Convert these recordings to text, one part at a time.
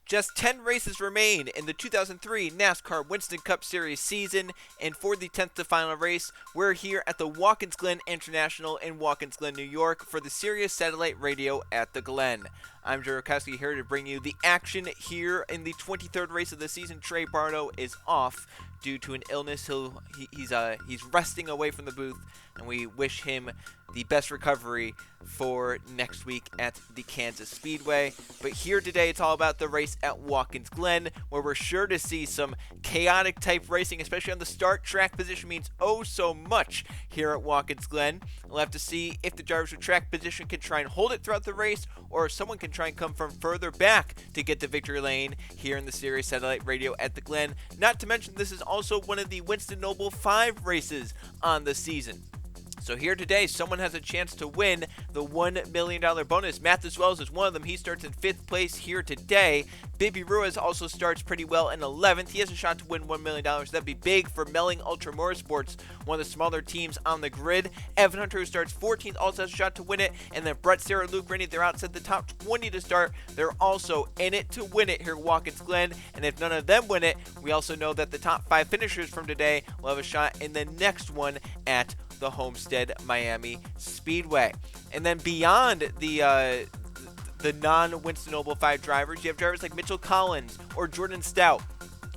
Just 10 races remain in the 2003 NASCAR Winston Cup Series season, and for the 10th to final race, we're here at the Watkins Glen International in Watkins Glen, New York for the Sirius satellite radio at the Glen. I'm Joe Rokowski here to bring you the action here in the 23rd race of the season. Trey Bardo is off due to an illness. He's resting away from the booth, and we wish him the best recovery for next week at the Kansas Speedway. But here today, it's all about the race at Watkins Glen, where we're sure to see some chaotic type racing, especially on the start. Track position means oh so much here at Watkins Glen. We'll have to see if the drivers with track position can try and hold it throughout the race, or if someone can try and come from further back to get to victory lane here in the Sirius satellite radio at the Glen. Not to mention, this is also one of the Winston Noble 5 races on the season. So here today, someone has a chance to win the $1 million bonus. Mathis Wells is one of them. He starts in 5th place here today. Bibi Ruiz also starts pretty well in 11th. He has a shot to win $1 million. That'd be big for Melling Ultra Motorsports, one of the smaller teams on the grid. Evan Hunter, who starts 14th, also has a shot to win it. And then Brett, Sarah, Luke Rainey, they're outside the top 20 to start. They're also in it to win it here at Watkins Glen. And if none of them win it, we also know that the top 5 finishers from today will have a shot in the next one at the Homestead Miami Speedway. And then beyond the non-Winston Noble 5 drivers, you have drivers like Mitchell Collins or Jordan Stout,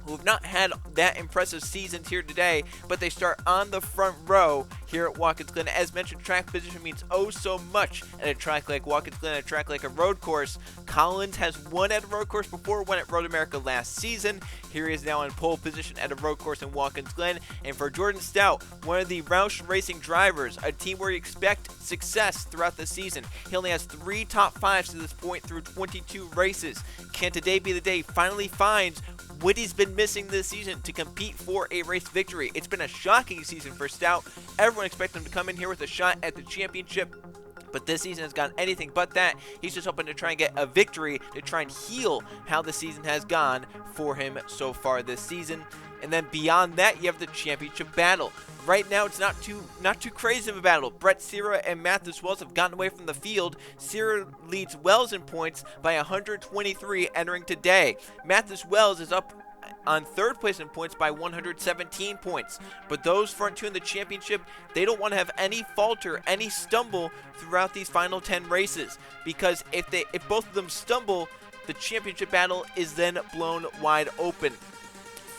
who have not had that impressive seasons here today, but they start on the front row here at Watkins Glen. As mentioned, track position means oh so much at a track like Watkins Glen, a track like a road course. Collins has won at a road course before, won at Road America last season. Here he is now in pole position at a road course in Watkins Glen. And for Jordan Stout, one of the Roush Racing drivers, a team where you expect success throughout the season. He only has 3 top 5s to this point through 22 races. Can today be the day he finally finds what he's been missing this season to compete for a race victory? It's been a shocking season for Stout. Everyone expected him to come in here with a shot at the championship, but this season has gone anything but that. He's just hoping to try and get a victory to try and heal how the season has gone for him so far this season. And then beyond that, you have the championship battle. Right now, it's not too crazy of a battle. Brett Sierra and Mathis Wells have gotten away from the field. Sierra leads Wells in points by 123 entering today. Mathis Wells is up on 3rd place in points by 117 points. But those front two in the championship, they don't want to have any falter, any stumble throughout these final 10 races. Because if both of them stumble, the championship battle is then blown wide open.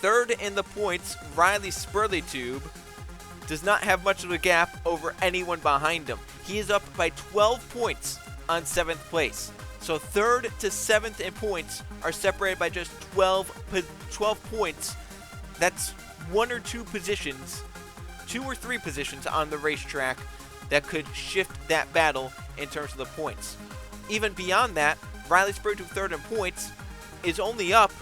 3rd in the points, Riley Spurleytube does not have much of a gap over anyone behind him. He is up by 12 points on 7th place. So 3rd to 7th in points are separated by just 12 points. That's 1 or 2 positions, 2 or 3 positions on the racetrack that could shift that battle in terms of the points. Even beyond that, Riley Spurleytube 3rd in points is only up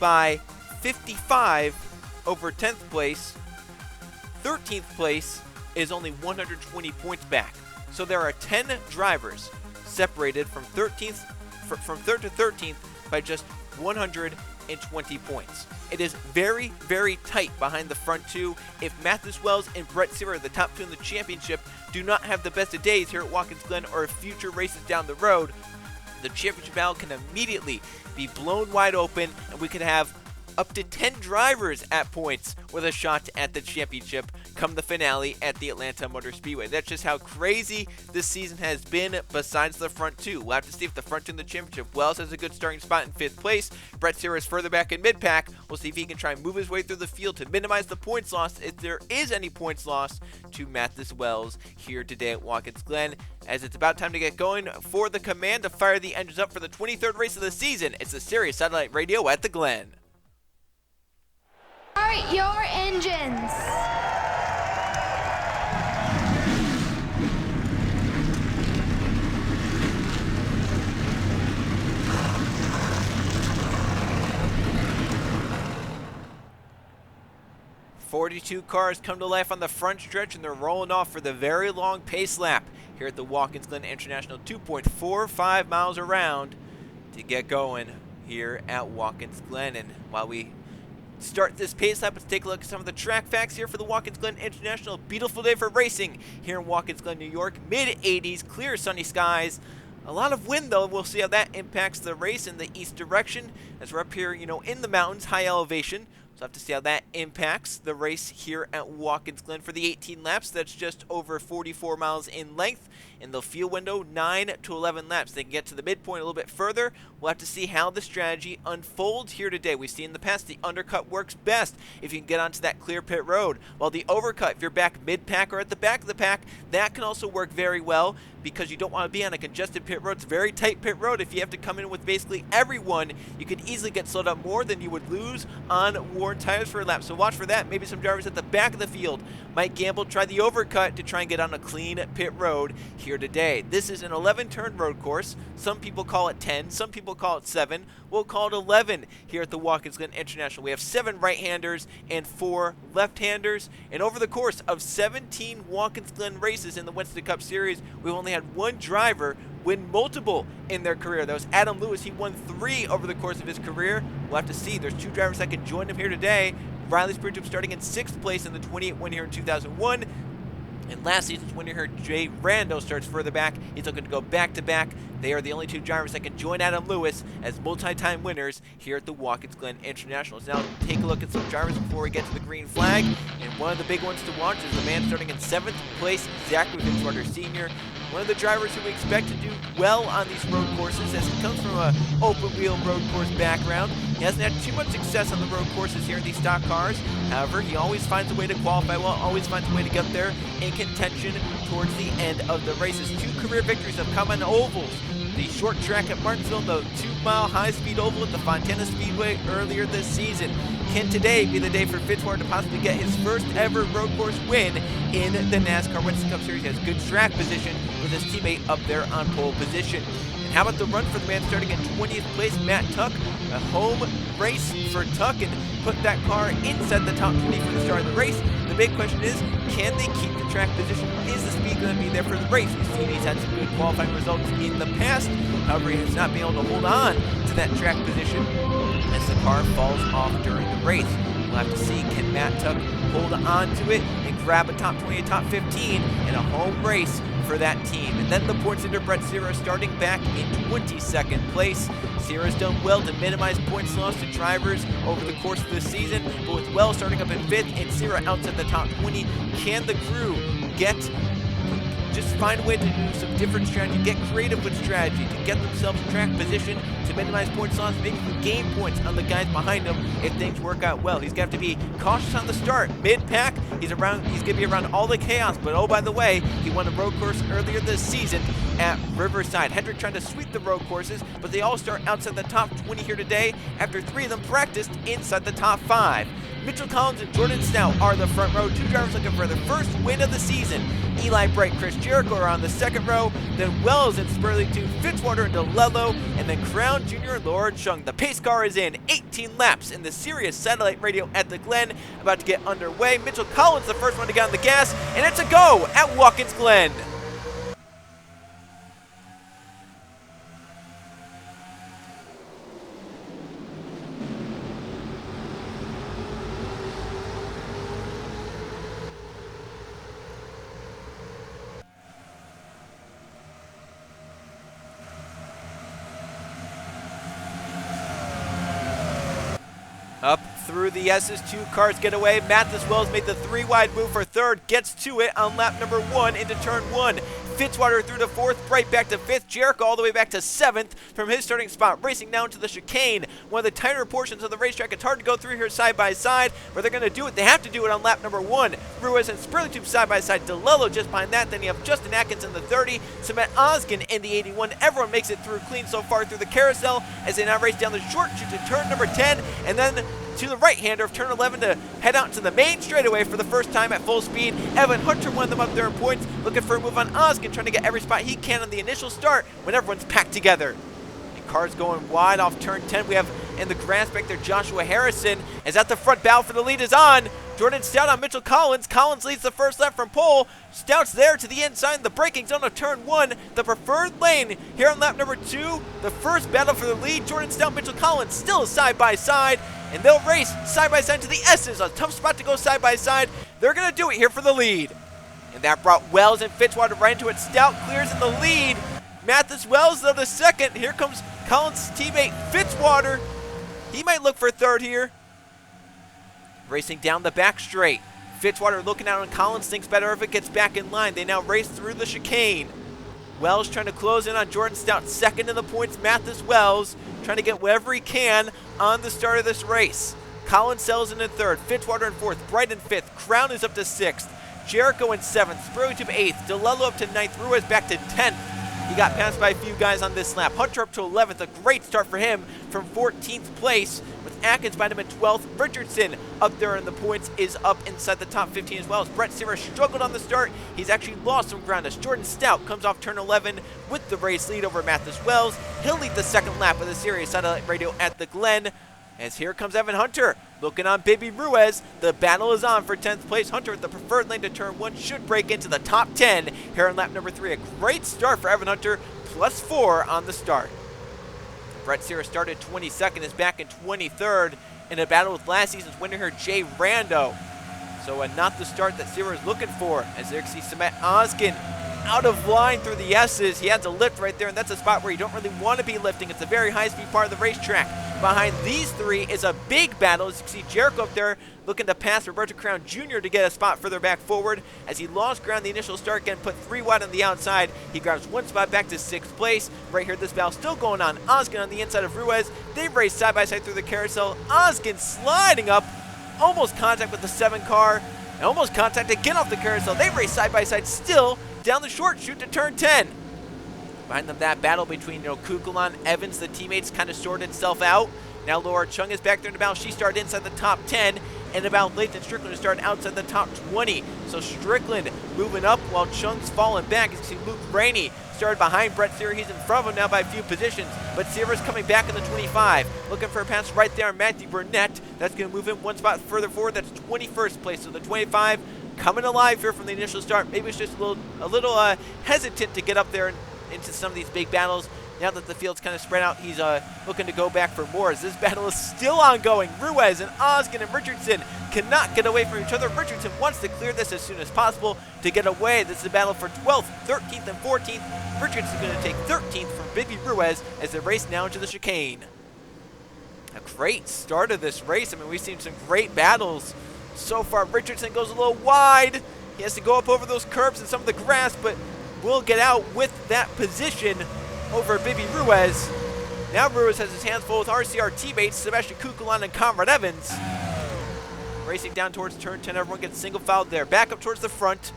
by 55 over 10th place. 13th place is only 120 points back. So there are 10 drivers separated from 3rd to 13th by just 120 points. It is very, very tight behind the front two. If Mathis Wells and Brett Sierra, the top 2 in the championship, do not have the best of days here at Watkins Glen or future races down the road, the championship battle can immediately be blown wide open, and we could have up to 10 drivers at points with a shot at the championship come the finale at the Atlanta Motor Speedway. That's just how crazy this season has been besides the front two. We'll have to see if the front two in the championship. Wells has a good starting spot in 5th place. Brett Sierra is further back in mid-pack. We'll see if he can try and move his way through the field to minimize the points lost, if there is any points lost, to Mathis Wells here today at Watkins Glen. As it's about time to get going for the command to fire the engines up for the 23rd race of the season. It's the Sirius Satellite Radio at the Glen. Start your engines. 42 cars come to life on the front stretch, and they're rolling off for the very long pace lap here at the Watkins Glen International. 2.45 miles around to get going here at Watkins Glen. And while we start this pace lap, let's take a look at some of the track facts here for the Watkins Glen International. Beautiful day for racing here in Watkins Glen, New York. Mid-80s, clear sunny skies. A lot of wind, though. We'll see how that impacts the race in the east direction as we're up here, in the mountains, high elevation. So we'll have to see how that impacts the race here at Watkins Glen for the 18 laps. That's just over 44 miles in length. In the field window, 9 to 11 laps. They can get to the midpoint a little bit further. We'll have to see how the strategy unfolds here today. We've seen in the past the undercut works best if you can get onto that clear pit road, while the overcut, if you're back mid-pack or at the back of the pack, that can also work very well because you don't want to be on a congested pit road. It's a very tight pit road. If you have to come in with basically everyone, you could easily get slowed up more than you would lose on worn tires for a lap. So watch for that. Maybe some drivers at the back of the field might gamble, try the overcut to try and get on a clean pit road here today. This is an 11-turn road course. Some people call it 10. Some people call it 7. We'll call it 11 here at the Watkins Glen International. We have 7 right-handers and 4 left-handers. And over the course of 17 Watkins Glen races in the Winston Cup Series, we've only had one driver win multiple in their career. That was Adam Lewis. He won 3 over the course of his career. We'll have to see. There's 2 drivers that can join him here today. Riley Spiritum starting in 6th place in the 28 win here in 2001. And last season's winner here, Jay Rando, starts further back. He's looking to go back-to-back. They are the only 2 drivers that can join Adam Lewis as multi-time winners here at the Watkins Glen International. So now take a look at some drivers before we get to the green flag. And one of the big ones to watch is the man starting in 7th place, Zachary Fitzwater Sr., one of the drivers who we expect to do well on these road courses, as he comes from an open-wheel road course background. He hasn't had too much success on the road courses here in these stock cars. However, he always finds a way to qualify well, always finds a way to get there in contention towards the end of the races. 2 career victories have come on ovals. The short track at Martinsville, the 2-mile high-speed oval at the Fontana Speedway earlier this season. Can today be the day for Fitzwater to possibly get his first ever road course win in the NASCAR Winston Cup Series? He has good track position with his teammate up there on pole position. And how about the run for the man starting in 20th place, Matt Tuck? A home race for Tuck and put that car inside the top 20 for the start of the race. The big question is, can they keep the track position? Is the speed going to be there for the race? We've seen he's had some good qualifying results in the past. However, he has not been able to hold on to that track position as the car falls off during the race. We'll have to see, can Matt Tuck hold on to it and grab a top 20, a top 15 in a home race for that team. And then the points leader, Brett Sirius, starting back in 22nd place. Sirius done well to minimize points lost to drivers over the course of this season, but with Wells starting up in 5th and Sirius outside the top 20, can the crew just find a way to do some different strategy, get creative with strategy to get themselves track position to minimize points lost, maybe even gain points on the guys behind him if things work out well. He's going to have to be cautious on the start. Mid-pack, he's going to be around all the chaos, but oh, by the way, he won a road course earlier this season at Riverside. Hendrick trying to sweep the road courses, but they all start outside the top 20 here today after 3 of them practiced inside the top 5. Mitchell Collins and Jordan Stout are the front row. 2 drivers looking for their first win of the season. Eli Bright, Chris Jericho are on the second row. Then Wells and Spurley 2, Fitzwater and DeLello, and then Crown Jr. Lord Chung. The pace car is in 18 laps in the Sirius satellite radio at the Glen, about to get underway. Mitchell Collins, the first one to get on the gas, and it's a go at Watkins Glen. Up through the S's, 2 cars get away. Mathis Wells made the 3-wide move for 3rd, gets to it on lap number 1 into turn 1. Fitzwater through to 4th, Bright back to 5th, Jericho all the way back to 7th from his starting spot, racing down to the chicane, one of the tighter portions of the racetrack. It's hard to go through here side by side, but they're going to do it. They have to do it on lap number 1. Ruiz and Spurley side by side, DeLello just behind that. Then you have Justin Atkins in the 30, Samet Oskin in the 81. Everyone makes it through clean so far through the carousel as they now race down the short chute to turn number 10, and then to the right-hander of turn 11 to head out to the main straightaway for the first time at full speed. Evan Hunter won them up there in points, looking for a move on Oskin, trying to get every spot he can on the initial start when everyone's packed together. And cars going wide off turn 10. We have in the grass back there Joshua Harrison, as at the front battle for the lead is on. Jordan Stout on Mitchell Collins. Collins leads the first lap from pole. Stout's there to the inside, the braking zone of turn 1, the preferred lane here on lap number 2. The first battle for the lead, Jordan Stout, Mitchell Collins still side by side, and they'll race side by side to the S's. A tough spot to go side by side. They're going to do it here for the lead. And that brought Wells and Fitzwater right into it. Stout clears in the lead. Mathis Wells, though, the second. Here comes Collins' teammate, Fitzwater. He might look for third here. Racing down the back straight. Fitzwater looking out on Collins, thinks better if it gets back in line. They now race through the chicane. Wells trying to close in on Jordan Stout, second in the points. Mathis Wells trying to get whatever he can on the start of this race. Collins sells in third, Fitzwater in fourth, Bright in fifth, Crown is up to sixth, Jericho in seventh, Spurley to eighth, DeLello up to ninth, Ruiz back to 10th. He got passed by a few guys on this lap. Hunter up to 11th, a great start for him from 14th place, with Atkins behind him in 12th. Richardson up there in the points is up inside the top 15 as well. As Brett Sirius struggled on the start, he's actually lost some ground as Jordan Stout comes off turn 11 with the race lead over Mathis Wells. He'll lead the second lap of the Sirius satellite radio at the Glen. As here comes Evan Hunter, looking on Baby Ruiz. The battle is on for 10th place. Hunter with the preferred lane to turn 1 should break into the top 10 here in lap number 3. A great start for Evan Hunter, +4 on the start. Brett Sirius started 22nd, is back in 23rd in a battle with last season's winner here, Jay Rando. So not the start that Sirius is looking for, as there you see Samet Oskin out of line through the S's. He had to lift right there, and that's a spot where you don't really want to be lifting. It's a very high-speed part of the racetrack. Behind these three is a big battle. As you can see Jericho up there looking to pass Roberto Crown Jr. to get a spot further back forward. As he lost ground the initial start, getting put 3 wide on the outside, he grabs 1 spot back to 6th place. Right here, this battle still going on. Oskin on the inside of Ruiz. They've raced side by side through the carousel. Oskin sliding up, almost contact with the 7 car, and almost contact to get off the carousel. They race side by side still down the short chute to turn 10. Behind them, that battle between Kukulon, Evans, the teammates kind of sorted itself out. Now Laura Chung is back there in the battle. She started inside the top 10, and about Lathan Strickland is starting outside the top 20. So Strickland moving up while Chung's falling back. You can see Luke Rainey started behind Brett Sirius. He's in front of him now by a few positions, but Sirius coming back in the 25. Looking for a pass right there on Matthew Burnett. That's going to move him 1 spot further forward. That's 21st place. So the 25 coming alive here from the initial start. Maybe it's just a little hesitant to get up there and into some of these big battles. Now that the field's kind of spread out, he's looking to go back for more, as this battle is still ongoing. Ruiz and Oskin and Richardson cannot get away from each other. Richardson wants to clear this as soon as possible to get away. This is a battle for 12th, 13th, and 14th. Richardson's going to take 13th from Baby Ruiz as they race now into the chicane. A great start of this race. I mean, we've seen some great battles so far. Richardson goes a little wide. He has to go up over those curbs and some of the grass, but will get out with that position over Baby Ruiz. Now Ruiz has his hands full with RCR teammates Sebastian Kukulon and Conrad Evans. Racing down towards turn 10, everyone gets single fouled there. Back up towards the front.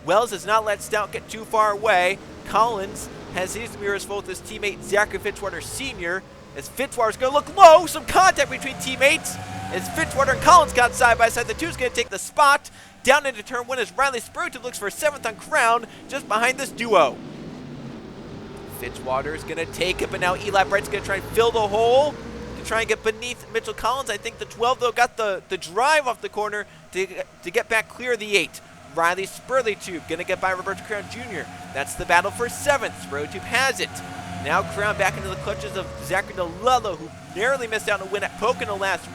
Wells has not let Stout get too far away. Collins has his mirrors full with his teammate Zachary Fitzwater Sr. As Fitzwater's going to look low, some contact between teammates. As Fitzwater and Collins got side by side, the two's going to take the spot. Down into turn 1 as Riley Spurgeon looks for 7th on Crown, just behind this duo. Fitzwater is going to take it, but now Eli Bright's going to try and fill the hole to try and get beneath Mitchell Collins. I think the 12, though, got the drive off the corner to get back clear of the 8. Riley Spurley Tube going to get by Roberto Crown Jr. That's the battle for 7th. Spurley Tube has it. Now Crown back into the clutches of Zachary DeLello, who narrowly missed out on a win at Pocono last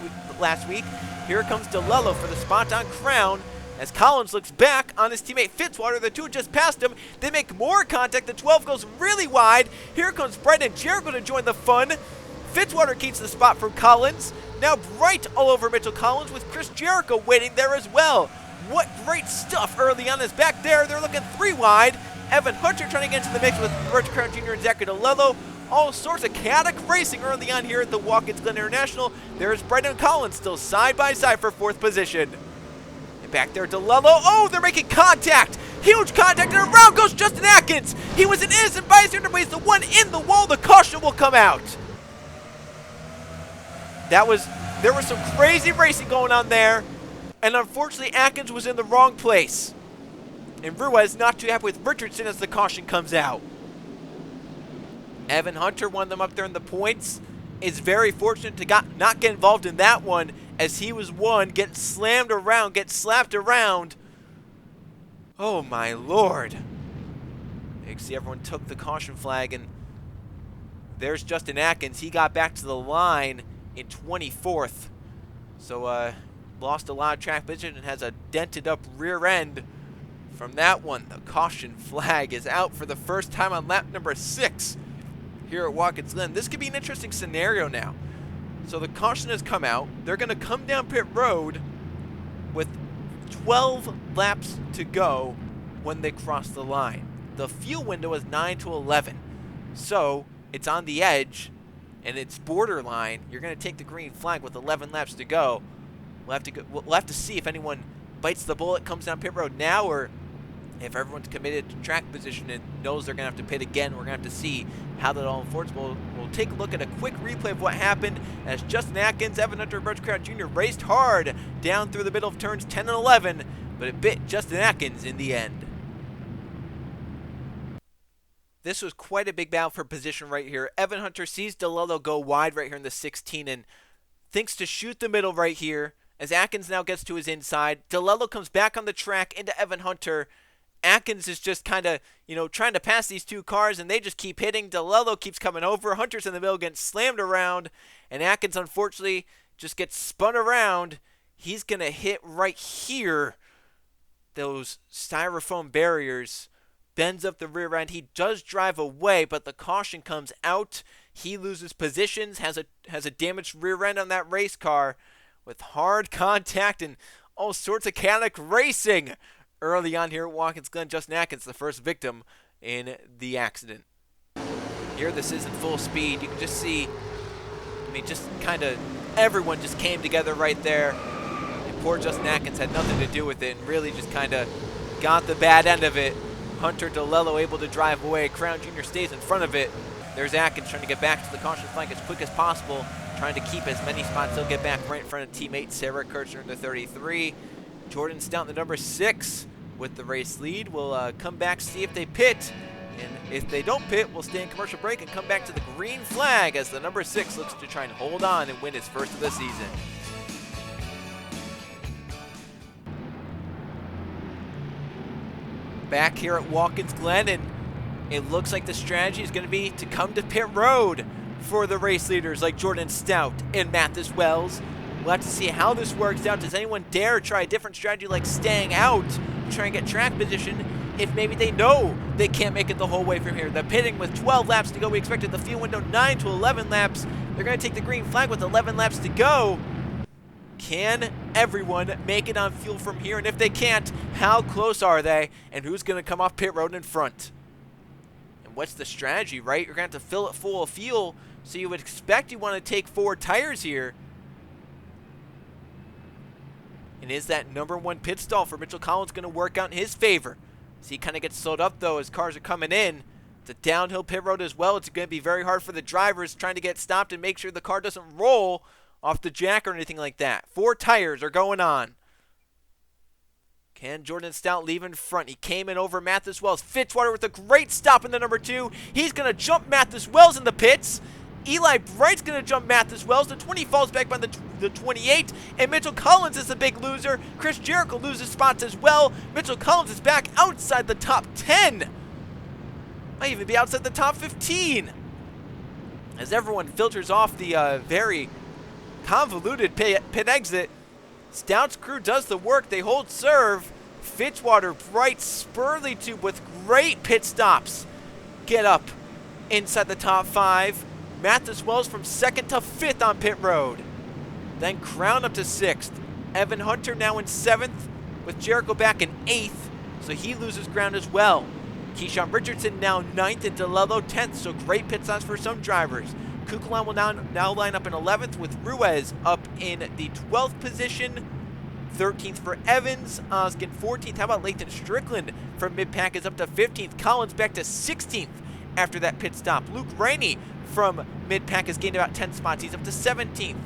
week. Here comes DeLello for the spot on Crown. As Collins looks back on his teammate Fitzwater, the 2 just passed him. They make more contact. The 12 goes really wide. Here comes Bright and Jericho to join the fun. Fitzwater keeps the spot from Collins. Now Bright all over Mitchell Collins with Chris Jericho waiting there as well. What great stuff early on is back there. They're looking 3 wide. Evan Hunter trying to get into the mix with Roberto Crown Jr. and Zachary DeLello. All sorts of chaotic racing early on here at the Watkins Glen International. There's Bright and Collins still side by side for 4th position. Back there, DeLello. Oh, they're making contact. Huge contact, and around goes Justin Atkins. He was an innocent bystander, but he's the one in the wall. The caution will come out. There was some crazy racing going on there, and unfortunately, Atkins was in the wrong place. And Ruiz not too happy with Richardson as the caution comes out. Evan Hunter won them up there in the points. Is very fortunate to not get involved in that one, as he was one, get slammed around, get slapped around. Oh my lord. You can see everyone took the caution flag, and there's Justin Atkins. He got back to the line in 24th. So lost a lot of track position and has a dented up rear end from that one, the caution flag is out for the first time on lap number 6 here at Watkins Glen. This could be an interesting scenario now. So the caution has come out. They're going to come down pit road with 12 laps to go when they cross the line. The fuel window is 9 to 11. So it's on the edge, and it's borderline. You're going to take the green flag with 11 laps to go. We'll have to see if anyone bites the bullet, comes down pit road now, or if everyone's committed to track position and knows they're going to have to pit again. We're going to have to see how that all unfolds. We'll take a look at a quick replay of what happened as Justin Atkins, Evan Hunter, and Birch Crown Jr. raced hard down through the middle of turns 10 and 11, but it bit Justin Atkins in the end. This was quite a big battle for position right here. Evan Hunter sees DeLello go wide right here in the 16 and thinks to shoot the middle right here as Atkins now gets to his inside. DeLello comes back on the track into Evan Hunter. Atkins is just kind of, trying to pass these two cars, and they just keep hitting. DeLello keeps coming over. Hunter's in the middle, getting slammed around, and Atkins, unfortunately, just gets spun around. He's going to hit right here those styrofoam barriers, bends up the rear end. He does drive away, but the caution comes out. He loses positions, has a damaged rear end on that race car with hard contact and all sorts of chaotic racing early on here at Watkins Glen. Justin Atkins, the first victim in the accident. Here this is in full speed. You can just see, just kind of everyone just came together right there. And poor Justin Atkins had nothing to do with it and really just kind of got the bad end of it. Hunter DeLello able to drive away. Crown Jr. stays in front of it. There's Atkins trying to get back to the caution flank as quick as possible, trying to keep as many spots. He'll get back right in front of teammate Sarah Kirchner in the 33. Jordan Stout, the number 6, with the race lead. We'll come back, see if they pit. And if they don't pit, we'll stay in commercial break and come back to the green flag as the number 6 looks to try and hold on and win his first of the season. Back here at Watkins Glen, and it looks like the strategy is going to be to come to pit road for the race leaders like Jordan Stout and Mathis Wells. We'll have to see how this works out. Does anyone dare try a different strategy like staying out to try and get track position if maybe they know they can't make it the whole way from here? The pitting with 12 laps to go. We expected the fuel window 9 to 11 laps. They're going to take the green flag with 11 laps to go. Can everyone make it on fuel from here? And if they can't, how close are they? And who's going to come off pit road in front? And what's the strategy, right? You're going to have to fill it full of fuel, so you would expect you want to take 4 tires here. And is that number 1 pit stall for Mitchell Collins going to work out in his favor? So he kind of gets slowed up, though, as cars are coming in. It's a downhill pit road as well. It's going to be very hard for the drivers trying to get stopped and make sure the car doesn't roll off the jack or anything like that. 4 tires are going on. Can Jordan Stout leave in front? He came in over Mathis Wells. Fitzwater with a great stop in the number 2. He's going to jump Mathis Wells in the pits. Eli Bright's going to jump Mathis Wells. The 20 falls back by the 28. And Mitchell Collins is the big loser. Chris Jericho loses spots as well. Mitchell Collins is back outside the top 10. Might even be outside the top 15. As everyone filters off the very convoluted pit exit, Stout's crew does the work. They hold serve. Fitzwater, Bright, Spurley tube with great pit stops get up inside the top 5. Mathis Wells from 2nd to 5th on pit road. Then Crown up to 6th. Evan Hunter now in 7th with Jericho back in 8th, so he loses ground as well. Keyshawn Richardson now 9th and DeLello 10th, so great pit stops for some drivers. Kukulon will now line up in 11th with Ruiz up in the 12th position. 13th for Evans. Oskin 14th. How about Lathan Strickland from mid-pack is up to 15th. Collins back to 16th after that pit stop. Luke Rainey from mid-pack has gained about 10 spots. He's up to 17th.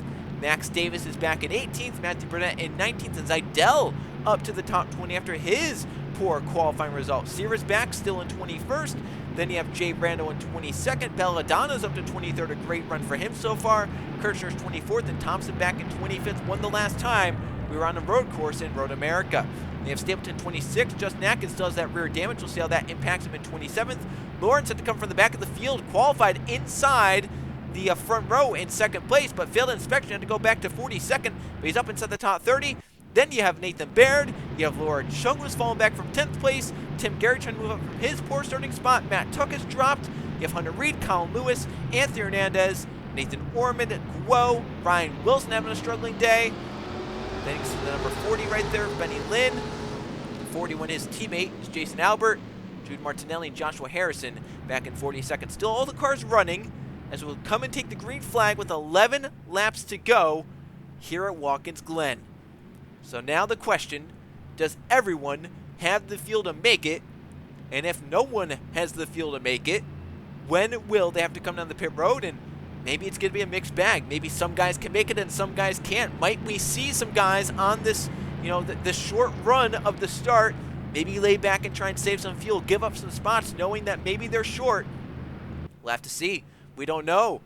Max Davis is back in 18th. Matthew Burnett in 19th. And Zidell up to the top 20 after his poor qualifying result. Sirius back still in 21st. Then you have Jay Brando in 22nd. Belladonna's up to 23rd. A great run for him so far. Kirchner's 24th. And Thompson back in 25th. Won the last time we were on a road course in Road America. They have Stapleton 26. Justin Atkins still has that rear damage. We'll see how that impacts him in 27th. Lawrence had to come from the back of the field. Qualified inside the front row in 2nd place, but failed inspection. Had to go back to 42nd. But he's up inside the top 30. Then you have Nathan Baird. You have Laura Chung, who's fallen back from 10th place. Tim Gary trying to move up from his poor starting spot. Matt Tuck has dropped. You have Hunter Reed, Colin Lewis, Anthony Hernandez, Nathan Ormond, Guo, Ryan Wilson having a struggling day. Then you can see the number 40 right there, Benny Lynn. 41, his teammate is Jason Albert, Jude Martinelli, and Joshua Harrison back in 42nd. Still all the cars running as we'll come and take the green flag with 11 laps to go here at Watkins Glen. So now the question, does everyone have the fuel to make it? And if no one has the fuel to make it, when will they have to come down the pit road? And maybe it's going to be a mixed bag. Maybe some guys can make it and some guys can't. Might we see some guys on this, the short run of the start, maybe lay back and try and save some fuel, give up some spots, knowing that maybe they're short? We'll have to see. We don't know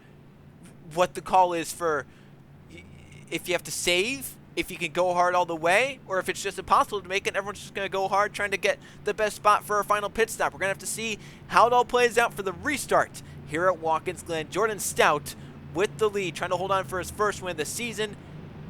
what the call is for if you have to save, if you can go hard all the way, or if it's just impossible to make it. Everyone's just going to go hard trying to get the best spot for our final pit stop. We're going to have to see how it all plays out for the restart here at Watkins Glen. Jordan Stout with the lead, trying to hold on for his first win of the season.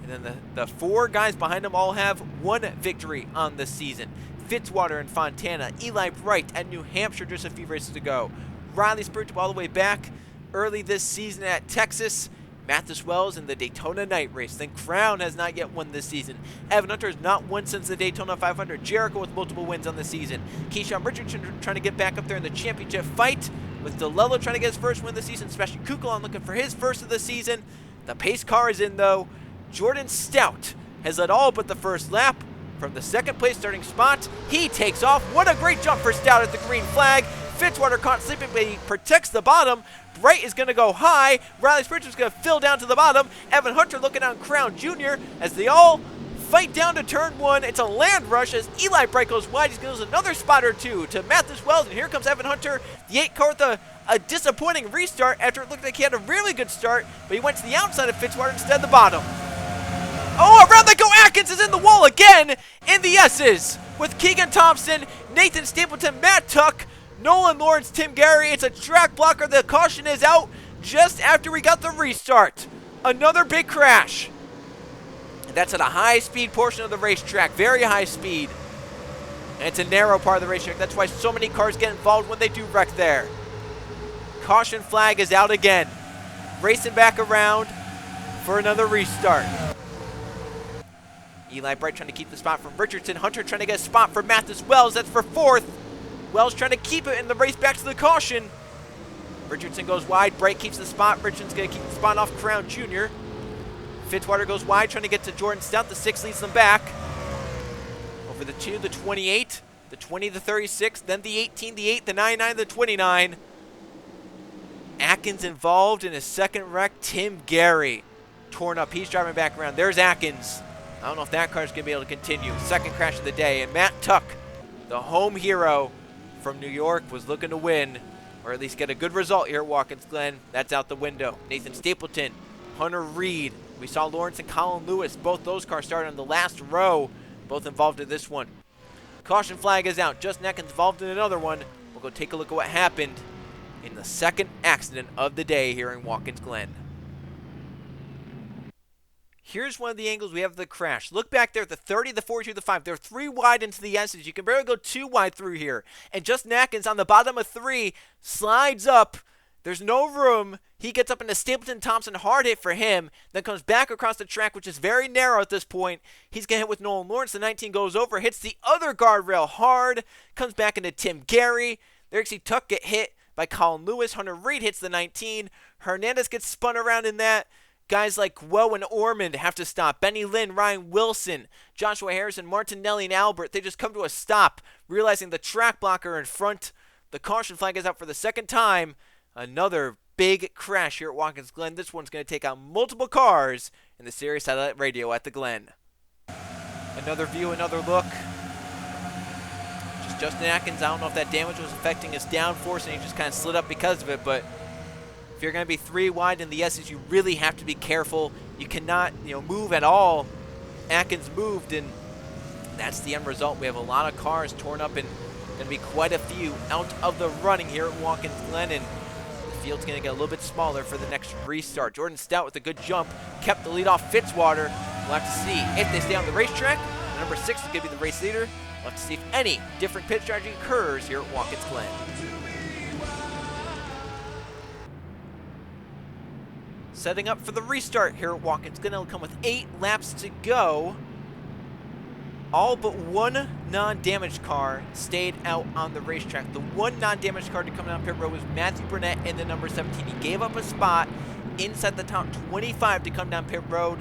And then the four guys behind him all have one victory on the season. Fitzwater and Fontana, Eli Bright at New Hampshire, just a few races to go. Riley Spurgeon all the way back early this season at Texas. Mathis Wells in the Daytona night race. Then Crown has not yet won this season. Evan Hunter has not won since the Daytona 500. Jericho with multiple wins on the season. Keyshawn Richardson trying to get back up there in the championship fight. With DeLello trying to get his first win of the season. Sebastian Kukulon looking for his first of the season. The pace car is in though. Jordan Stout has led all but the first lap. From the second place starting spot, he takes off. What a great jump for Stout at the green flag. Fitzwater caught sleeping, but he protects the bottom. Bright is going to go high. Riley Spurgeon is going to fill down to the bottom. Evan Hunter looking down Crown Jr. as they all fight down to turn one. It's a land rush as Eli Bright goes wide. He goes another spot or two to Mathis Wells, and here comes Evan Hunter, the 8 car with a disappointing restart after it looked like he had a really good start, but he went to the outside of Fitzwater instead of the bottom. Oh, around they go. Atkins is in the wall again in the S's with Keegan Thompson, Nathan Stapleton, Matt Tuck, Nolan Lawrence, Tim Gary. It's a track blocker. The caution is out just after we got the restart. Another big crash. And that's at a high-speed portion of the racetrack. Very high speed. And it's a narrow part of the racetrack. That's why so many cars get involved when they do wreck there. Caution flag is out again. Racing back around for another restart. Eli Bright trying to keep the spot from Richardson. Hunter trying to get a spot for Mathis Wells. That's for 4th. Wells trying to keep it in the race back to the caution. Richardson goes wide. Bright keeps the spot. Richardson's going to keep the spot off Crown Jr. Fitzwater goes wide, trying to get to Jordan Stout. The 6 leads them back. Over the 2, the 28, the 20, the 36, then the 18, the 8, the 99, the 29. Atkins involved in his second wreck. Tim Gary torn up. He's driving back around. There's Atkins. I don't know if that car's going to be able to continue. Second crash of the day. And Matt Tuck, the home hero from New York, was looking to win, or at least get a good result here at Watkins Glen. That's out the window. Nathan Stapleton, Hunter Reed. We saw Lawrence and Colin Lewis. Both those cars started on the last row. Both involved in this one. Caution flag is out. Justin Atkins involved in another one. We'll go take a look at what happened in the second accident of the day here in Watkins Glen. Here's one of the angles we have of the crash. Look back there at the 30, the 42, the 5. They're 3 wide into the S's. You can barely go 2 wide through here. And Justin Atkins on the bottom of 3 slides up. There's no room. He gets up into Stapleton Thompson. Hard hit for him. Then comes back across the track, which is very narrow at this point. He's going to hit with Nolan Lawrence. The 19 goes over. Hits the other guardrail hard. Comes back into Tim Gary. There you see Tuck get hit by Colin Lewis. Hunter Reed hits the 19. Hernandez gets spun around in that. Guys like Guo and Ormond have to stop. Benny Lynn, Ryan Wilson, Joshua Harrison, Martinelli, and Albert, they just come to a stop, realizing the track blocker in front. The caution flag is out for the second time. Another big crash here at Watkins Glen. This one's going to take out multiple cars in the Sirius satellite radio at the Glen. Another view, another look. Just Justin Atkins, I don't know if that damage was affecting his downforce and he just kind of slid up because of it, but if you're going to be 3 wide in the S's, you really have to be careful. You cannot, move at all. Atkins moved, and that's the end result. We have a lot of cars torn up, and going to be quite a few out of the running here at Watkins Glen, and the field's going to get a little bit smaller for the next restart. Jordan Stout with a good jump kept the lead off Fitzwater. We'll have to see if they stay on the racetrack. Number 6 is going to be the race leader. We'll have to see if any different pit strategy occurs here at Watkins Glen. Setting up for the restart here at Watkins Glen. It'll come with 8 laps to go. All but one non-damaged car stayed out on the racetrack. The one non-damaged car to come down pit road was Matthew Burnett in the number 17. He gave up a spot inside the top 25 to come down pit road.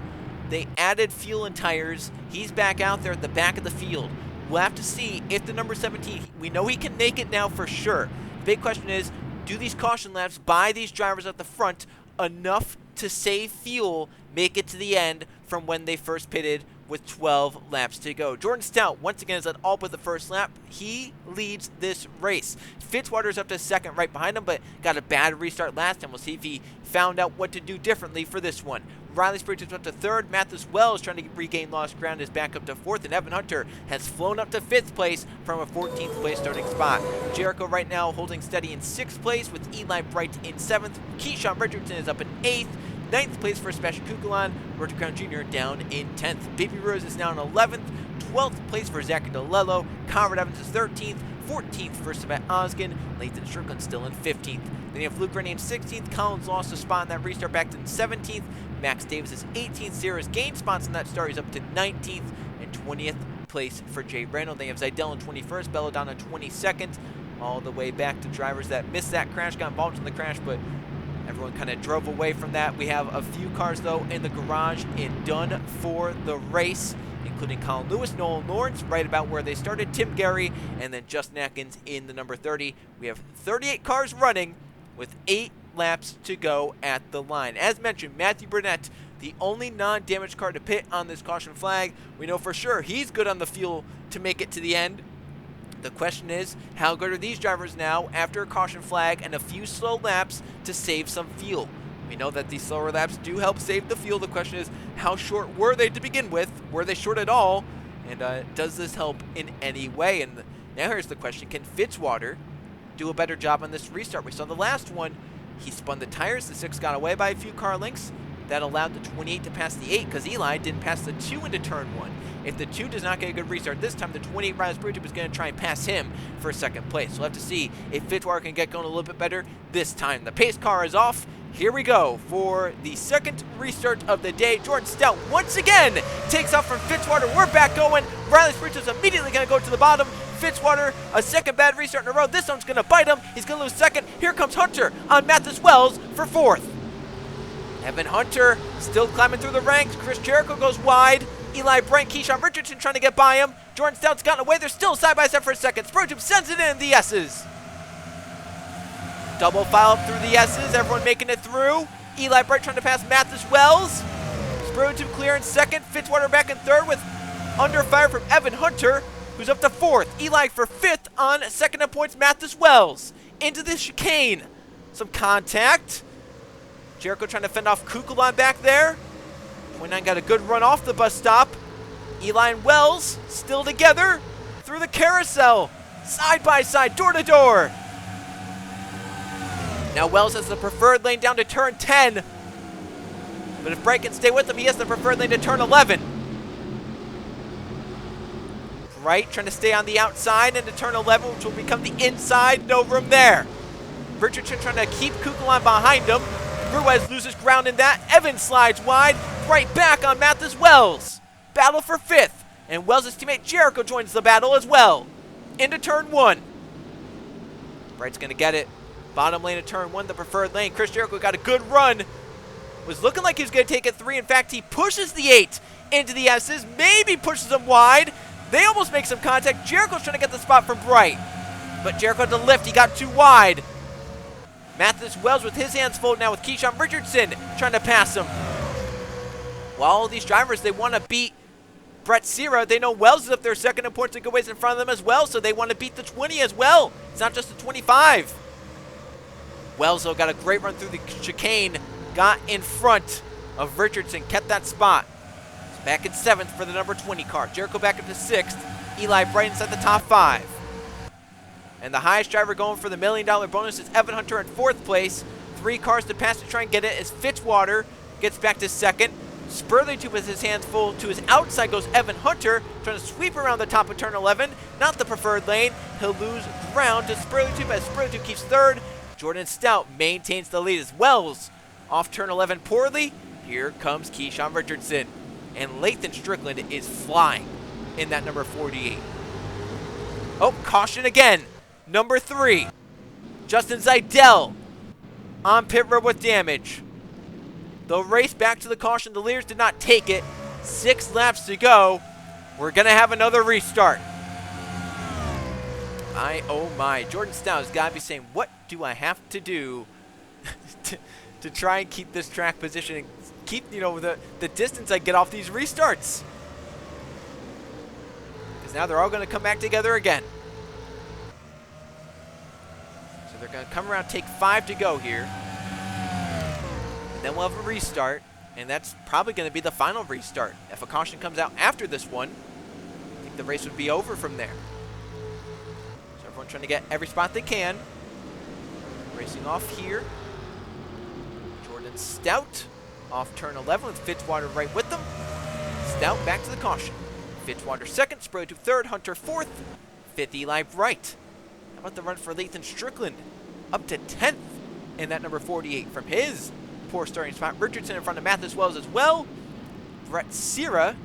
They added fuel and tires. He's back out there at the back of the field. We'll have to see if the number 17, we know he can make it now for sure. The big question is, do these caution laps by these drivers at the front enough to save fuel, make it to the end from when they first pitted with 12 laps to go? Jordan Stout, once again, is at all but the first lap. He leads this race. Fitzwater's up to second right behind him, but got a bad restart last time. We'll see if he found out what to do differently for this one. Riley Spurgeon's up to third. Mathis Wells trying to regain lost ground is back up to fourth, and Evan Hunter has flown up to fifth place from a 14th place starting spot. Jericho right now holding steady in sixth place with Eli Bright in seventh. Keyshawn Richardson is up in eighth. Ninth place for Sebastian Kukulan. Roger Crown Jr. down in 10th. Baby Rose is now in 11th. 12th place for Zachary DeLello. Conrad Evans is 13th. 14th for Sabat Oskin. Lathan Strickland still in 15th. Then you have Luke Rennie in 16th. Collins lost a spot in that restart back to 17th. Max Davis is 18th. Sirius gained spots in that start. He's up to 19th. And 20th place for Jay Randall. They have Zidell in 21st. Belladonna 22nd. All the way back to drivers that missed that crash, got involved in the crash, but everyone kind of drove away from that. We have a few cars, though, in the garage and done for the race, including Colin Lewis, Nolan Lawrence, right about where they started, Tim Gary, and then Justin Atkins in the number 30. We have 38 cars running with 8 laps to go at the line. As mentioned, Matthew Burnett, the only non-damaged car to pit on this caution flag. We know for sure he's good on the fuel to make it to the end. The question is, how good are these drivers now after a caution flag and a few slow laps to save some fuel? We know that these slower laps do help save the fuel. The question is, how short were they to begin with? Were they short at all? And does this help in any way? And now here's the question. Can Fitzwater do a better job on this restart? We saw the last one. He spun the tires. The 6 got away by a few car lengths. That allowed the 28 to pass the 8 because Eli didn't pass the 2 into turn 1. If the 2 does not get a good restart this time, the 28 Riley Spurgeon is going to try and pass him for second place. We'll have to see if Fitzwater can get going a little bit better this time. The pace car is off. Here we go for the second restart of the day. Jordan Stout once again takes off from Fitzwater. We're back going. Riley Spurgeon is immediately going to go to the bottom. Fitzwater, a second bad restart in a row. This one's going to bite him. He's going to lose second. Here comes Hunter on Mathis Wells for fourth. Evan Hunter still climbing through the ranks. Chris Jericho goes wide. Eli Brent, Keyshawn Richardson trying to get by him. Jordan Stout's gotten away. They're still side by side for a second. Spurgeon sends it in the S's. Double file up through the S's. Everyone making it through. Eli Bright trying to pass Mathis Wells. Spurgeon clear in second. Fitzwater back in third with under fire from Evan Hunter, who's up to fourth. Eli for fifth on second at points. Mathis Wells into the chicane. Some contact. Jericho trying to fend off Kukulan back there. 29 got a good run off the bus stop. Eli and Wells still together through the carousel. Side by side, door to door. Now Wells has the preferred lane down to turn 10. But if Bright can stay with him, he has the preferred lane to turn 11. Bright trying to stay on the outside into turn 11, which will become the inside. No room there. Richardson trying to keep Kukulan behind him. Ruiz loses ground in that. Evans slides wide. Bright back on Mathis Wells. Battle for fifth. And Wells' teammate Jericho joins the battle as well. Into turn 1. Bright's going to get it. Bottom lane of turn 1, the preferred lane. Chris Jericho got a good run. Was looking like he was going to take it 3. In fact, he pushes the 8 into the S's. Maybe pushes them wide. They almost make some contact. Jericho's trying to get the spot from Bright. But Jericho had to lift. He got too wide. Mathis Wells with his hands full now with Keyshawn Richardson trying to pass him. While all these drivers, they want to beat Brett Sierra. They know Wells is up there second in points and good ways in front of them as well, so they want to beat the 20 as well. It's not just the 25. Wells, though, got a great run through the chicane, got in front of Richardson, kept that spot. He's back in 7th for the number 20 car. Jericho back up to 6th. Eli Bright inside the top 5. And the highest driver going for the $1 million bonus is Evan Hunter in 4th place. 3 cars to pass to try and get it as Fitzwater gets back to 2nd. Spurley with his hands full. To his outside goes Evan Hunter, trying to sweep around the top of turn 11. Not the preferred lane. He'll lose ground to Spurley as Spurley keeps third. Jordan Stout maintains the lead as Wells off turn 11 poorly. Here comes Keyshawn Richardson. And Lathan Strickland is flying in that number 48. Oh, caution again. Number 3. Justin Zeidel on pit road with damage. They'll race back to the caution. The leaders did not take it. 6 laps to go. We're going to have another restart. Oh my. Jordan Stout has got to be saying, what do I have to do to try and keep this track position and keep, the distance I get off these restarts? Because now they're all going to come back together again. So they're going to come around, take 5 to go here. And then we'll have a restart, and that's probably going to be the final restart. If a caution comes out after this one, I think the race would be over from there. So everyone's trying to get every spot they can. Racing off here. Jordan Stout off turn 11 with Fitzwater right with them. Stout back to the caution. Fitzwater second, Spurley to third, Hunter fourth, fifth Eli Bright. How about the run for Lathan Strickland? Up to 10th in that number 48 from his poor starting spot. Richardson in front of Mathis Wells as well. Brett Sierra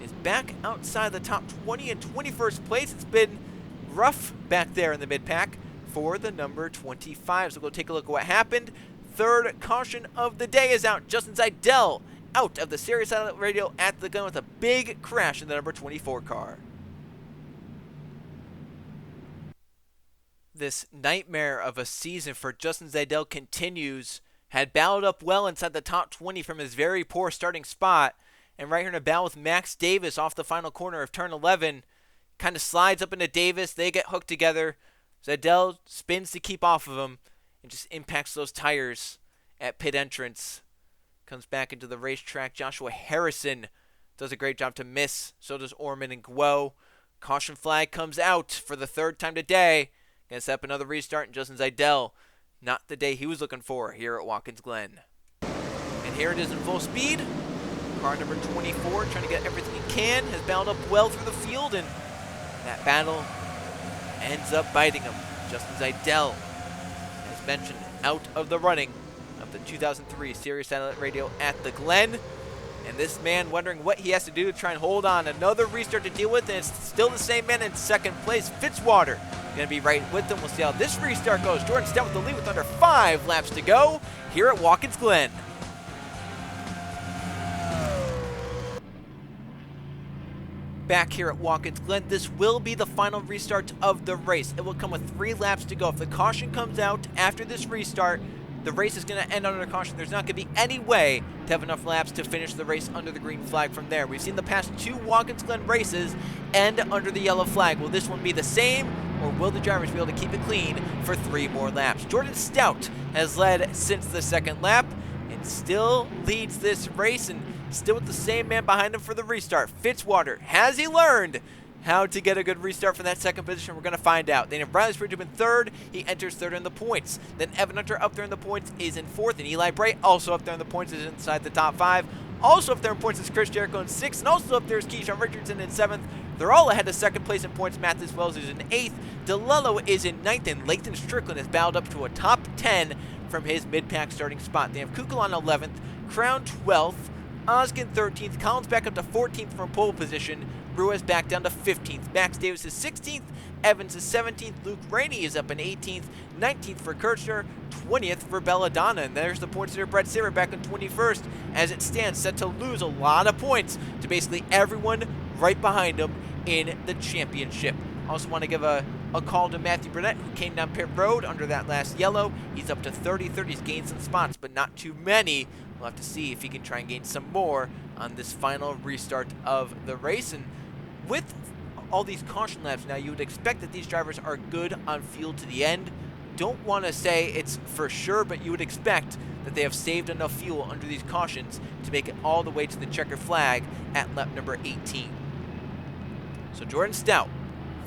is back outside the top 20 in 21st place. It's been rough back there in the mid-pack for the number 25. So we'll take a look at what happened. Third caution of the day is out. Justin Zeidel out of the Sirius satellite radio at the gun with a big crash in the number 24 car. This nightmare of a season for Justin Zeidel continues. Had battled up well inside the top 20 from his very poor starting spot. And right here in a battle with Max Davis off the final corner of turn 11. Kind of slides up into Davis. They get hooked together. Zeidel spins to keep off of him. And just impacts those tires at pit entrance. Comes back into the racetrack. Joshua Harrison does a great job to miss. So does Orman and Guo. Caution flag comes out for the third time today. Gonna set up another restart. And Justin Zeidel, not the day he was looking for here at Watkins Glen. And here it is in full speed. Car number 24 trying to get everything he can. Has battled up well through the field. And that battle ends up biting him. Justin Zeidel, as mentioned, out of the running of the 2003 Sirius satellite radio at the Glen. And this man wondering what he has to do to try and hold on. Another restart to deal with, and it's still the same man in second place. Fitzwater going to be right with them. We'll see how this restart goes. Jordan Stout with the lead with under 5 laps to go here at Watkins Glen. Back here at Watkins Glen, this will be the final restart of the race. It will come with 3 laps to go. If the caution comes out after this restart, the race is going to end under caution. There's not going to be any way to have enough laps to finish the race under the green flag from there. We've seen the past 2 Watkins Glen races end under the yellow flag. Will this one be the same, or will the drivers be able to keep it clean for 3 more laps? Jordan Stout has led since the second lap and still leads this race, and still with the same man behind him for the restart. Fitzwater, has he learned how to get a good restart from that second position? We're going to find out. Then if Bradley Spurgeon in third, he enters third in the points. Then Evan Hunter up there in the points is in fourth, and Eli Bright also up there in the points is inside the top 5. Also up there in points is Chris Jericho in 6th, and also up there is Keyshawn Richardson in 7th. They're all ahead of second place in points. Mathis Wells is in 8th. DeLello is in 9th, and Lathan Strickland has battled up to a top 10 from his mid-pack starting spot. They have Kukul on 11th, Crown 12th, Oskin 13th, Collins back up to 14th from pole position, Ruiz back down to 15th, Max Davis is 16th, Evans is 17th, Luke Rainey is up in 18th, 19th for Kirchner, 20th for Belladonna, and there's the points there. Brett Sierra back in 21st as it stands, set to lose a lot of points to basically everyone right behind him in the championship. Also want to give a call to Matthew Burnett, who came down pit road under that last yellow. He's up to 33rd. He's gained some spots, but not too many. We'll have to see if he can try and gain some more on this final restart of the race. And with all these caution laps now, you would expect that these drivers are good on fuel to the end. Don't want to say it's for sure, but you would expect that they have saved enough fuel under these cautions to make it all the way to the checker flag at lap number 18. So Jordan Stout,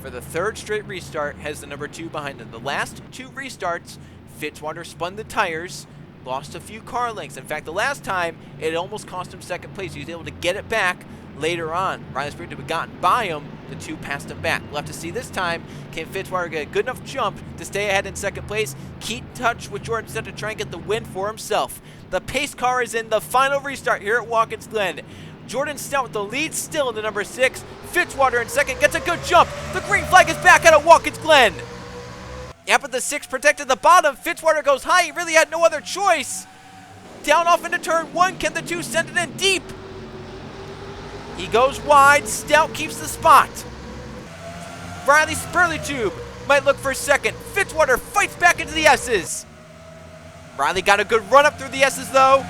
for the 3rd straight restart, has the number 2 behind him. The last 2 restarts, Fitzwater spun the tires, lost a few car lengths. In fact, the last time, it almost cost him second place. He was able to get it back later on. Riley Springfield had gotten by him. The two passed him back. We'll have to see this time, can Fitzwater get a good enough jump to stay ahead in second place, keep touch with Jordan Stout to try and get the win for himself. The pace car is in the final restart here at Watkins Glen. Jordan Stout with the lead still in the number 6. Fitzwater in second, gets a good jump. The green flag is back out at Watkins Glen. Yeah, but the 6 protected the bottom. Fitzwater goes high. He really had no other choice. Down off into turn 1. Can the 2 send it in deep? He goes wide. Stout keeps the spot. Riley Spurleytube might look for second. Fitzwater fights back into the S's. Riley got a good run up through the S's though.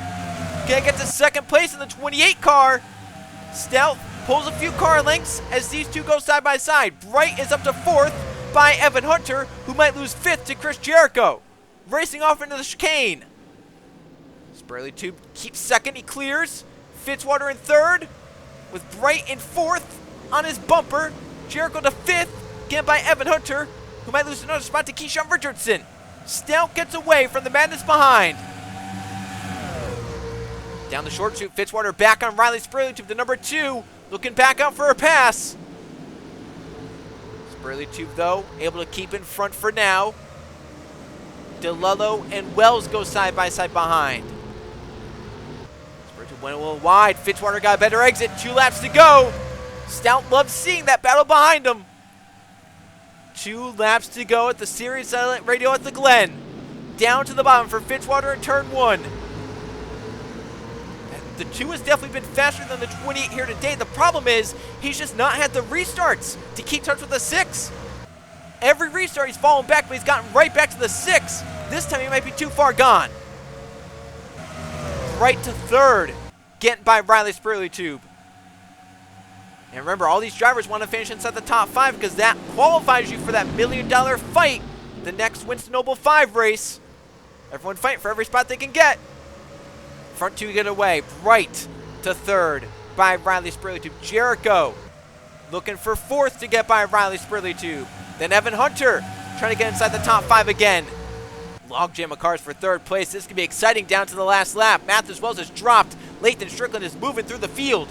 Can't get to second place in the 28 car. Stout pulls a few car lengths as these two go side by side. Bright is up to 4th by Evan Hunter, who might lose 5th to Chris Jericho. Racing off into the chicane. Spurleytube keeps second, he clears. Fitzwater in 3rd, with Bright in 4th on his bumper. Jericho to 5th, again by Evan Hunter, who might lose another spot to Keyshawn Richardson. Stout gets away from the madness behind. Down the short chute, Fitzwater back on Riley Spurleytube, the number 2, looking back out for a pass. Spurleytube, though, able to keep in front for now. DeLello and Wells go side by side behind. Spurleytube went a little wide. Fitzwater got a better exit. 2 laps to go. Stout loves seeing that battle behind him. 2 laps to go at the Sirius Satellite Radio at the Glen. Down to the bottom for Fitzwater in turn 1. The 2 has definitely been faster than the 28 here today. The problem is he's just not had the restarts to keep touch with the 6. Every restart he's fallen back, but he's gotten right back to the 6. This time he might be too far gone. Right to 3rd, getting by Riley Spurleytube. And remember, all these drivers want to finish inside the top 5 because that qualifies you for that $1 million fight, the next Winston Noble 5 race. Everyone fighting for every spot they can get. Front 2 get away. Bright to 3rd by Riley Spurleytube. Jericho looking for 4th to get by Riley Spurleytube. Then Evan Hunter trying to get inside the top 5 again. Logjam of cars for 3rd place. This could be exciting down to the last lap. Mathews Wells has dropped. Lathan Strickland is moving through the field.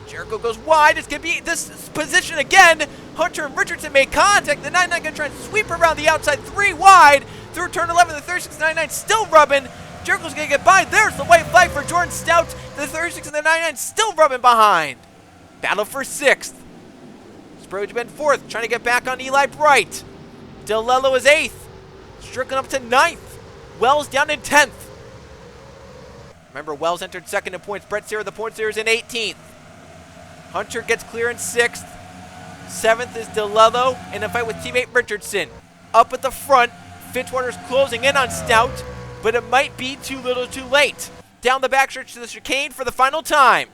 Jericho goes wide. It's going to be this position again. Hunter and Richardson make contact. The 99 going to try and sweep around the outside 3 wide. Through turn 11, the 36-99 still rubbing. Jericho's going to get by. There's the white flag for Jordan Stout. The 36 and the 99 still rubbing behind. Battle for 6th. Spurleytube in 4th, trying to get back on Eli Bright. DeLello is 8th. Strickland up to 9th. Wells down in 10th. Remember, Wells entered 2nd in points. Brett Sear, the points leader, is in 18th. Hunter gets clear in 6th. 7th is DeLello in a fight with teammate Richardson. Up at the front, Fitzwater's closing in on Stout, but it might be too little too late. Down the backstretch to the chicane for the final time.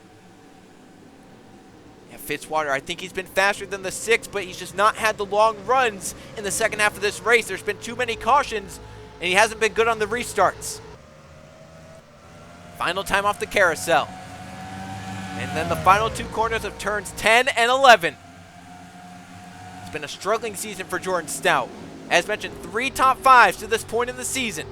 Yeah, Fitzwater, I think he's been faster than the 6, but he's just not had the long runs in the second half of this race. There's been too many cautions, and he hasn't been good on the restarts. Final time off the carousel. And then the final 2 corners of turns 10 and 11. It's been a struggling season for Jordan Stout. As mentioned, 3 top 5s to this point in the season.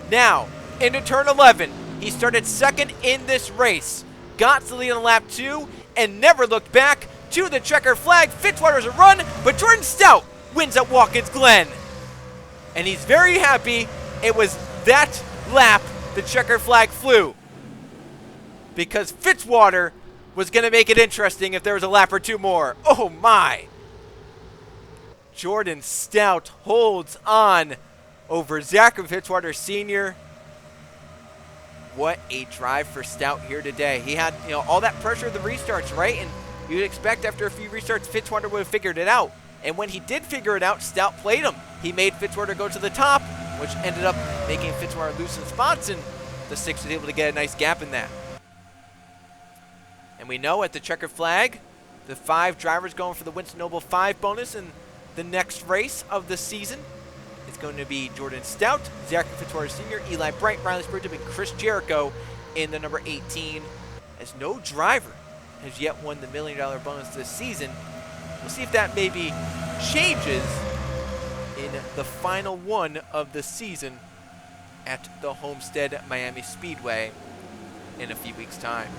Now, into turn 11, he started 2nd in this race. Got to the lead on lap 2 and never looked back. To the checker flag, Fitzwater's a run, but Jordan Stout wins at Watkins Glen. And he's very happy it was that lap the checker flag flew, because Fitzwater was going to make it interesting if there was a lap or 2 more. Oh my! Jordan Stout holds on over Zachary Fitzwater Sr. What a drive for Stout here today. He had, all that pressure of the restarts, right? And you'd expect after a few restarts, Fitzwater would have figured it out. And when he did figure it out, Stout played him. He made Fitzwater go to the top, which ended up making Fitzwater lose some spots, and the 6 was able to get a nice gap in that. And we know at the checker flag, the 5 drivers going for the Winston Noble 5 bonus in the next race of the season. It's going to be Jordan Stout, Zachary Fitzwater Sr., Eli Bright, Riley Spurleytube, and Chris Jericho in the number 18. As no driver has yet won the $1 million bonus this season. We'll see if that maybe changes in the final one of the season at the Homestead Miami Speedway in a few weeks' time.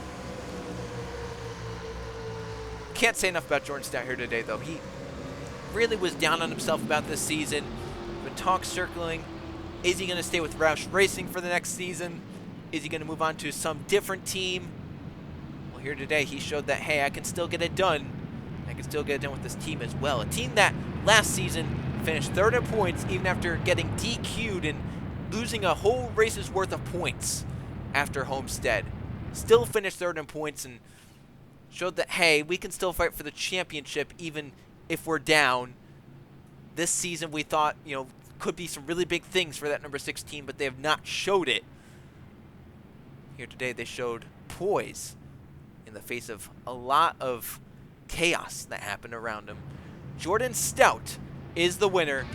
Can't say enough about Jordan Stout here today, though. He really was down on himself about this season. Been talk circling. Is he going to stay with Roush Racing for the next season? Is he going to move on to some different team? Well, here today he showed that, hey, I can still get it done. I can still get it done with this team as well. A team that last season finished third in points even after getting DQ'd and losing a whole race's worth of points after Homestead. Still finished third in points and showed that, hey, we can still fight for the championship even if we're down. This season we thought, could be some really big things for that number 6 team, but they have not showed it. Here today they showed poise in the face of a lot of chaos that happened around him. Jordan Stout is the winner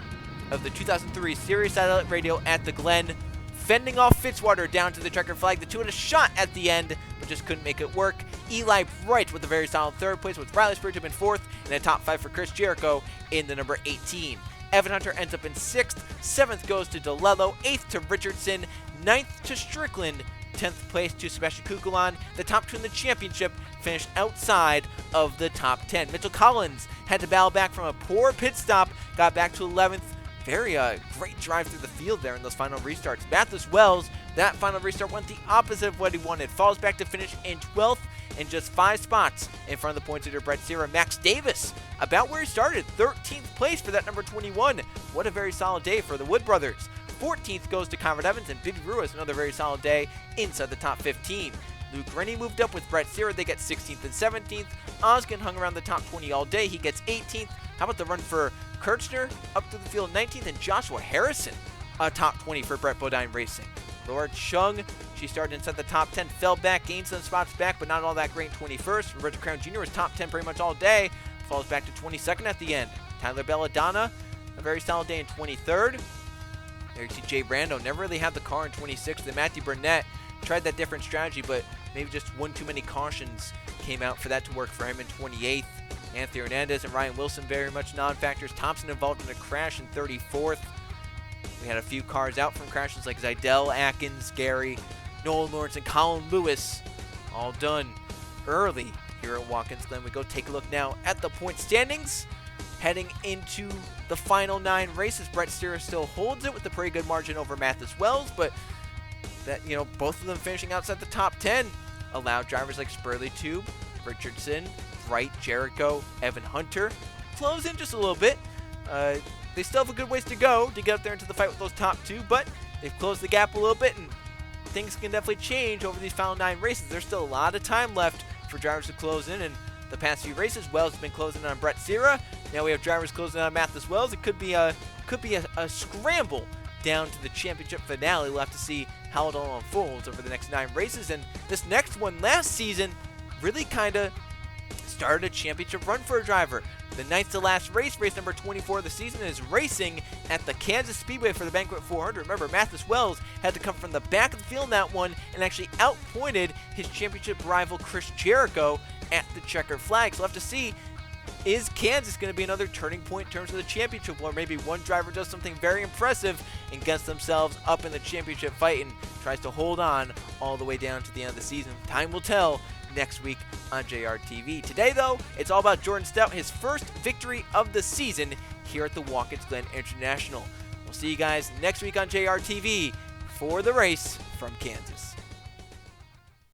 of the 2003 Sirius Satellite Radio at the Glen, fending off Fitzwater down to the checkered flag. The two had a shot at the end, but just couldn't make it work. Eli Bright with a very solid third place, with Riley Spurgeon in fourth, and a top 5 for Chris Jericho in the number 18. Evan Hunter ends up in 6th, 7th goes to DeLello, 8th to Richardson, 9th to Strickland, 10th place to Sebastian Kukulon. The top 2 in the championship finished outside of the top 10. Mitchell Collins had to battle back from a poor pit stop, got back to 11th. Very great drive through the field there in those final restarts. Mathis Wells, that final restart went the opposite of what he wanted. Falls back to finish in 12th and just 5 spots in front of the points leader Brett Sierra. Max Davis, about where he started, 13th place for that number 21. What a very solid day for the Wood brothers. 14th goes to Conrad Evans, and Bibby Ruiz, another very solid day inside the top 15. Luke Rennie moved up with Brett Sierra. They get 16th and 17th. Oskin hung around the top 20 all day. He gets 18th. How about the run for Kirchner up to the field 19th, and Joshua Harrison, top 20 for Brett Bodine Racing. Laura Chung, she started inside the top 10, fell back, gained some spots back, but not all that great in 21st. Roberto Crown Jr. was top 10 pretty much all day, falls back to 22nd at the end. Tyler Belladonna, a very solid day in 23rd. There you see Jay Brando, never really had the car in 26th. And Matthew Burnett tried that different strategy, but maybe just one too many cautions came out for that to work for him in 28th. Anthony Hernandez and Ryan Wilson very much non-factors. Thompson involved in a crash in 34th. We had a few cars out from crashes like Zidell, Atkins, Gary, Nolan Lawrence, and Colin Lewis, all done early here at Watkins Glen. We go take a look now at the point standings. Heading into the final 9 races, Brett Sierra still holds it with a pretty good margin over Mathis Wells, but that, both of them finishing outside the top 10 allowed drivers like Spurley Tube, Richardson, Wright, Jericho, Evan Hunter close in just a little bit. They still have a good ways to go to get up there into the fight with those top 2, but they've closed the gap a little bit, and things can definitely change over these final 9 races. There's still a lot of time left for drivers to close in, and the past few races, Wells has been closing on Brett Sierra. Now we have drivers closing on Mathis Wells. It could be a scramble down to the championship finale. We'll have to see how it all unfolds over the next 9 races. And this next one last season really kind of started a championship run for a driver. The 9th to last race, race number 24 of the season, is racing at the Kansas Speedway for the Banquet 400. Remember, Mathis Wells had to come from the back of the field in that one and actually outpointed his championship rival Chris Jericho at the checkered flag. So we'll have to see, is Kansas going to be another turning point in terms of the championship, or maybe one driver does something very impressive and gets themselves up in the championship fight and tries to hold on all the way down to the end of the season. Time will tell next week on JRTV. Today, though, it's all about Jordan Stout, his first victory of the season here at the Watkins Glen International. We'll see you guys next week on JRTV for the race from Kansas.